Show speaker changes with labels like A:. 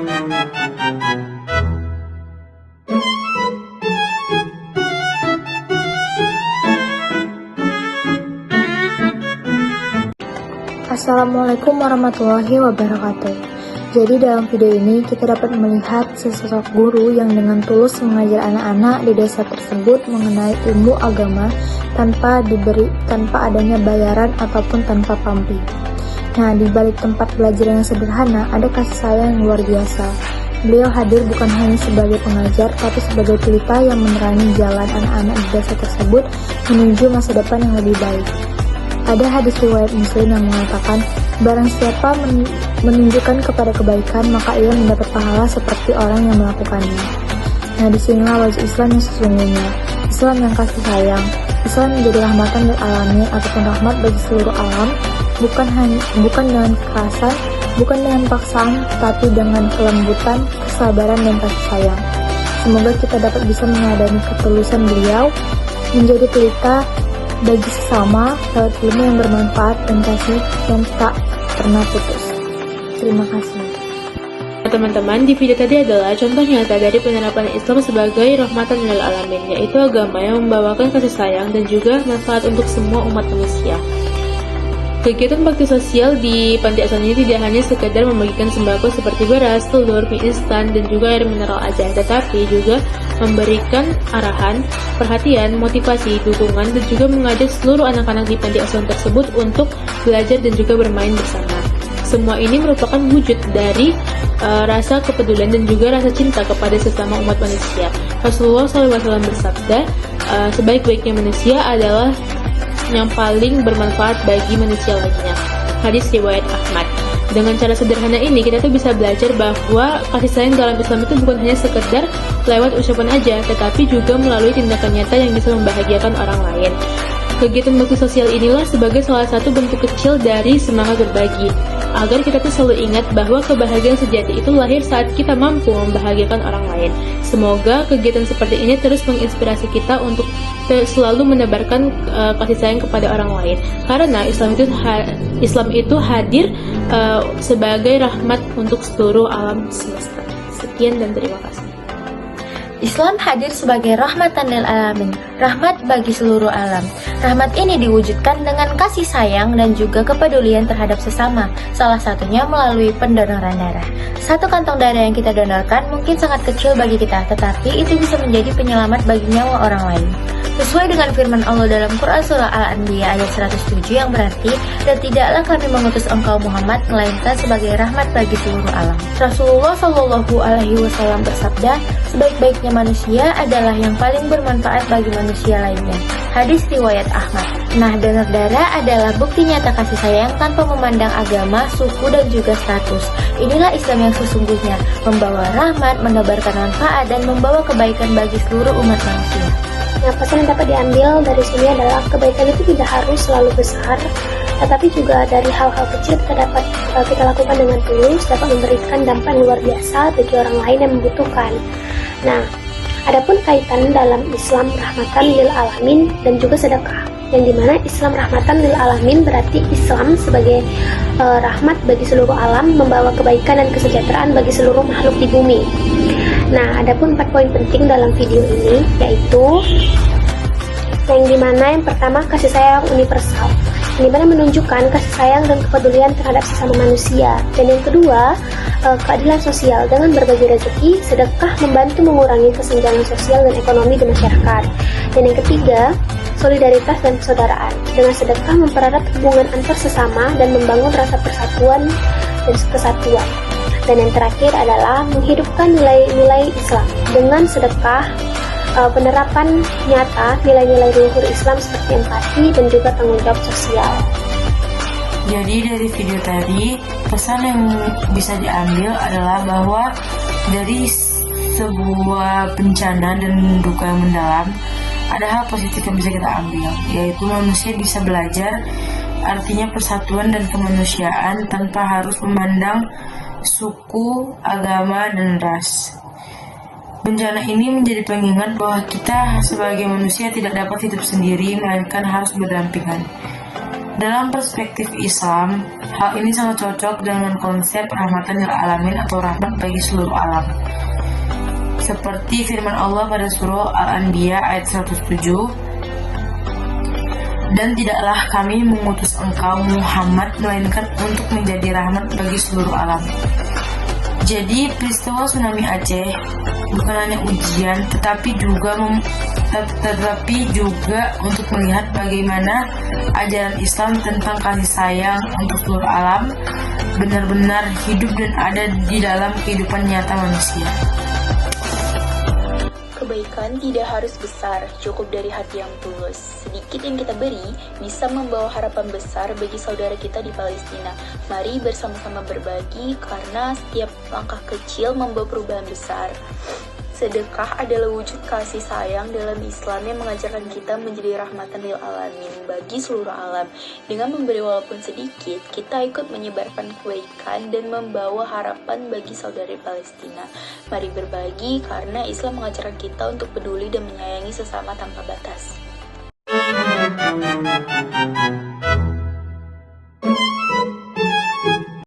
A: Assalamualaikum warahmatullahi wabarakatuh. Jadi dalam video ini kita dapat melihat sesosok guru yang dengan tulus mengajar anak-anak di desa tersebut mengenai ilmu agama tanpa adanya bayaran ataupun tanpa pamrih. Nah, di balik tempat belajar yang sederhana ada kasih sayang yang luar biasa. Beliau hadir bukan hanya sebagai pengajar, tapi sebagai pelita yang menerangi jalan anak-anak di desa tersebut menuju masa depan yang lebih baik. Ada hadis riwayat Muslim yang mengatakan, barang siapa menunjukkan kepada kebaikan, maka ia mendapat pahala seperti orang yang melakukannya. Nah, disinilah wajah Islam yang sesungguhnya. Islam yang kasih sayang. Islam menjadi rahmatan lil alamin ataupun rahmat bagi seluruh alam, bukan dengan kekerasan, bukan dengan paksaan, tapi dengan kelembutan, kesabaran dan kasih sayang. Semoga kita dapat bisa mengadani ketulusan beliau, menjadi pelita bagi sesama lewat ilmu yang bermanfaat dan kasih yang tak pernah putus. Terima kasih.
B: Teman-teman, di video tadi adalah contoh nyata dari penerapan Islam sebagai rahmatan lil alamin, yaitu agama yang membawakan kasih sayang dan juga manfaat untuk semua umat manusia. Kegiatan bakti sosial di panti asuhan ini tidak hanya sekedar membagikan sembako seperti beras, telur, mie instan, dan juga air mineral aja, tetapi juga memberikan arahan, perhatian, motivasi, dukungan, dan juga mengajak seluruh anak-anak di panti asuhan tersebut untuk belajar dan juga bermain bersama. Semua ini merupakan wujud dari rasa kepedulian dan juga rasa cinta kepada sesama umat manusia. Rasulullah SAW bersabda, sebaik-baiknya manusia adalah yang paling bermanfaat bagi manusia lainnya. Hadis riwayat Ahmad. Dengan cara sederhana ini kita tuh bisa belajar bahwa kasih sayang dalam Islam itu bukan hanya sekedar lewat ucapan aja, tetapi juga melalui tindakan nyata yang bisa membahagiakan orang lain. Kegiatan bakti sosial inilah sebagai salah satu bentuk kecil dari semangat berbagi, agar kita tuh selalu ingat bahwa kebahagiaan sejati itu lahir saat kita mampu membahagiakan orang lain. Semoga kegiatan seperti ini terus menginspirasi kita untuk selalu menebarkan kasih sayang kepada orang lain, karena Islam itu hadir sebagai rahmat untuk seluruh alam semesta. Sekian dan terima kasih.
A: Islam hadir sebagai rahmatan lil alamin, rahmat bagi seluruh alam. Rahmat ini diwujudkan dengan kasih sayang dan juga kepedulian terhadap sesama, salah satunya melalui pendonoran darah. Satu kantong darah yang kita donorkan mungkin sangat kecil bagi kita, tetapi itu bisa menjadi penyelamat bagi nyawa orang lain. Sesuai dengan firman Allah dalam Quran Surah Al-Anbiya ayat 107 yang berarti, dan tidaklah kami mengutus engkau Muhammad melainkan sebagai rahmat bagi seluruh alam. Rasulullah SAW bersabda, sebaik-baiknya manusia adalah yang paling bermanfaat bagi manusia lainnya. Hadis riwayat Ahmad. Nah, donor darah adalah bukti nyata kasih sayang tanpa memandang agama, suku, dan juga status. Inilah Islam yang sesungguhnya, membawa rahmat, menebarkan manfaat, dan membawa kebaikan bagi seluruh umat manusia.
C: Nah, pesan yang dapat diambil dari sini adalah kebaikan itu tidak harus selalu besar, tetapi juga dari hal-hal kecil kita lakukan dengan tulus dapat memberikan dampak yang luar biasa bagi orang lain yang membutuhkan. Nah, adapun kaitan dalam Islam rahmatan lil alamin dan juga sedekah, yang dimana Islam rahmatan lil alamin berarti Islam sebagai rahmat bagi seluruh alam, membawa kebaikan dan kesejahteraan bagi seluruh makhluk di bumi. Nah, adapun 4 poin penting dalam video ini, yaitu yang dimana yang pertama kasih sayang universal, yang dimana menunjukkan kasih sayang dan kepedulian terhadap sesama manusia. Dan yang kedua, keadilan sosial dengan berbagi rezeki, sedekah membantu mengurangi kesenjangan sosial dan ekonomi di masyarakat. Dan yang ketiga, solidaritas dan persaudaraan, dengan sedekah mempererat hubungan antar sesama dan membangun rasa persatuan dan kesatuan. Dan yang terakhir adalah menghidupkan nilai-nilai Islam dengan sedekah, penerapan nyata nilai-nilai luhur Islam seperti empati dan juga tanggung jawab sosial.
D: Jadi dari video tadi, pesan yang bisa diambil adalah bahwa dari sebuah bencana dan duka yang mendalam, ada hal positif yang bisa kita ambil, yaitu manusia bisa belajar artinya persatuan dan kemanusiaan tanpa harus memandang suku, agama, dan ras. Bencana ini menjadi pengingat bahwa kita sebagai manusia tidak dapat hidup sendiri, melainkan harus berdampingan. Dalam perspektif Islam, hal ini sangat cocok dengan konsep rahmatan lil alamin atau rahmat bagi seluruh alam. Seperti firman Allah pada surah Al-Anbiya ayat 107, "Dan tidaklah kami mengutus engkau Muhammad melainkan untuk menjadi rahmat bagi seluruh alam." Jadi peristiwa tsunami Aceh bukan hanya ujian, tetapi juga untuk melihat bagaimana ajaran Islam tentang kasih sayang untuk seluruh alam benar-benar hidup dan ada di dalam kehidupan nyata manusia.
E: Kebaikan tidak harus besar, cukup dari hati yang tulus. Sedikit yang kita beri bisa membawa harapan besar bagi saudara kita di Palestina. Mari bersama-sama berbagi karena setiap langkah kecil membawa perubahan besar. Sedekah adalah wujud kasih sayang dalam Islam yang mengajarkan kita menjadi rahmatan lil alamin bagi seluruh alam. Dengan memberi walaupun sedikit, kita ikut menyebarkan kebaikan dan membawa harapan bagi saudari Palestina. Mari berbagi karena Islam mengajarkan kita untuk peduli dan menyayangi sesama tanpa batas.